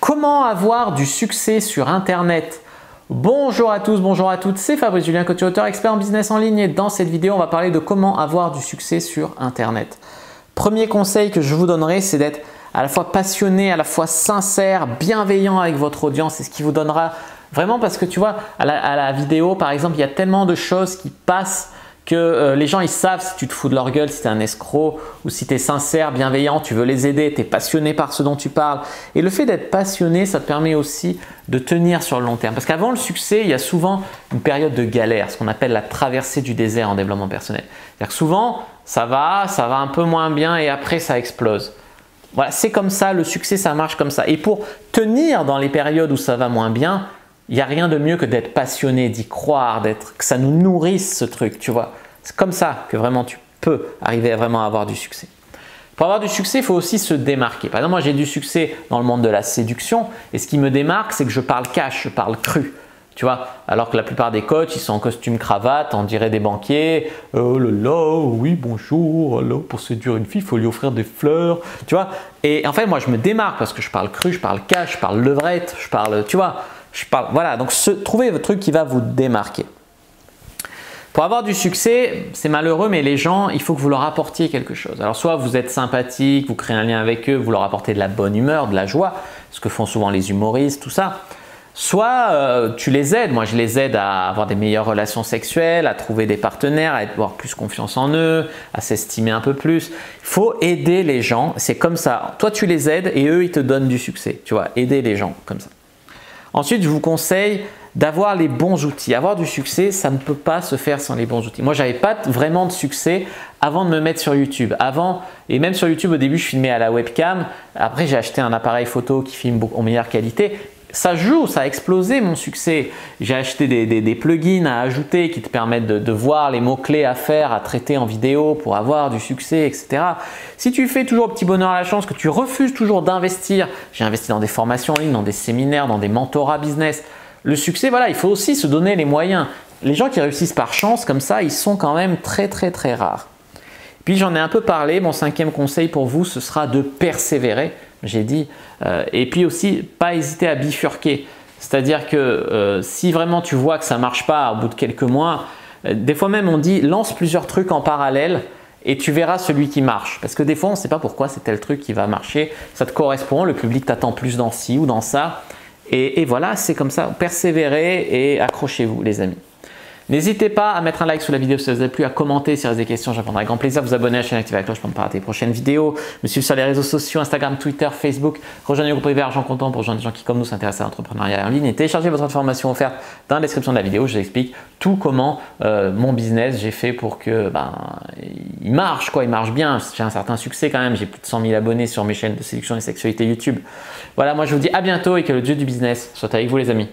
Comment avoir du succès sur Internet? Bonjour à tous, bonjour à toutes, c'est Fabrice Julien, coach et auteur expert en business en ligne et dans cette vidéo, on va parler de comment avoir du succès sur Internet. Premier conseil que je vous donnerai, c'est d'être à la fois passionné, à la fois sincère, bienveillant avec votre audience. C'est ce qui vous donnera vraiment parce que tu vois, à la vidéo par exemple, il y a tellement de choses qui passent que les gens ils savent si tu te fous de leur gueule, si tu es un escroc ou si tu es sincère, bienveillant, tu veux les aider, tu es passionné par ce dont tu parles. Et le fait d'être passionné, ça te permet aussi de tenir sur le long terme. Parce qu'avant le succès, il y a souvent une période de galère, ce qu'on appelle la traversée du désert en développement personnel. C'est-à-dire que souvent, ça va un peu moins bien et après ça explose. Voilà, c'est comme ça, le succès ça marche comme ça. Et pour tenir dans les périodes où ça va moins bien, il n'y a rien de mieux que d'être passionné, d'y croire, que ça nous nourrisse ce truc, tu vois. C'est comme ça que vraiment tu peux arriver à vraiment avoir du succès. Pour avoir du succès, il faut aussi se démarquer. Par exemple, moi j'ai du succès dans le monde de la séduction et ce qui me démarque, c'est que je parle cash, je parle cru. Tu vois, alors que la plupart des coachs, ils sont en costume cravate, on dirait des banquiers. Oh là là, oui, bonjour, alors pour séduire une fille, il faut lui offrir des fleurs. Tu vois, et en fait, moi je me démarque parce que je parle cru, je parle cash, je parle levrette, je parle, tu vois. Voilà, donc trouvez votre truc qui va vous démarquer. Pour avoir du succès, c'est malheureux, mais les gens, il faut que vous leur apportiez quelque chose. Alors soit vous êtes sympathique, vous créez un lien avec eux, vous leur apportez de la bonne humeur, de la joie, ce que font souvent les humoristes, tout ça. Soit tu les aides, moi je les aide à avoir des meilleures relations sexuelles, à trouver des partenaires, à avoir plus confiance en eux, à s'estimer un peu plus. Il faut aider les gens, c'est comme ça. Toi tu les aides et eux ils te donnent du succès, tu vois, aider les gens comme ça. Ensuite, je vous conseille d'avoir les bons outils. Avoir du succès, ça ne peut pas se faire sans les bons outils. Moi, je n'avais pas vraiment de succès avant de me mettre sur YouTube. Et même sur YouTube, au début, je filmais à la webcam. Après, j'ai acheté un appareil photo qui filme en meilleure qualité. Ça joue, ça a explosé mon succès. J'ai acheté des plugins à ajouter qui te permettent de voir les mots-clés à faire, à traiter en vidéo pour avoir du succès, etc. Si tu fais toujours petit bonheur à la chance, que tu refuses toujours d'investir, j'ai investi dans des formations en ligne, dans des séminaires, dans des mentorats business. Le succès, voilà, il faut aussi se donner les moyens. Les gens qui réussissent par chance comme ça, ils sont quand même très rares. Puis j'en ai un peu parlé, mon cinquième conseil pour vous, ce sera de persévérer, j'ai dit, et puis aussi pas hésiter à bifurquer. C'est-à-dire que si vraiment tu vois que ça ne marche pas au bout de quelques mois, des fois même on dit lance plusieurs trucs en parallèle et tu verras celui qui marche. Parce que des fois on ne sait pas pourquoi c'est tel truc qui va marcher, ça te correspond, le public t'attend plus dans ci ou dans ça. Et voilà, c'est comme ça, persévérez et accrochez-vous les amis. N'hésitez pas à mettre un like sous la vidéo si ça vous a plu, à commenter si vous avez des questions, je répondrai avec grand plaisir, vous abonner à la chaîne, activer la cloche pour ne pas rater les prochaines vidéos, me suivre sur les réseaux sociaux, Instagram, Twitter, Facebook, rejoignez le groupe privé Argent Comptant pour rejoindre des gens qui comme nous s'intéressent à l'entrepreneuriat en ligne et téléchargez votre formation offerte dans la description de la vidéo, je vous explique tout comment mon business j'ai fait pour que il marche quoi, il marche bien, j'ai un certain succès quand même, j'ai plus de 100 000 abonnés sur mes chaînes de séduction et sexualité YouTube. Voilà, moi je vous dis à bientôt et que le dieu du business soit avec vous les amis.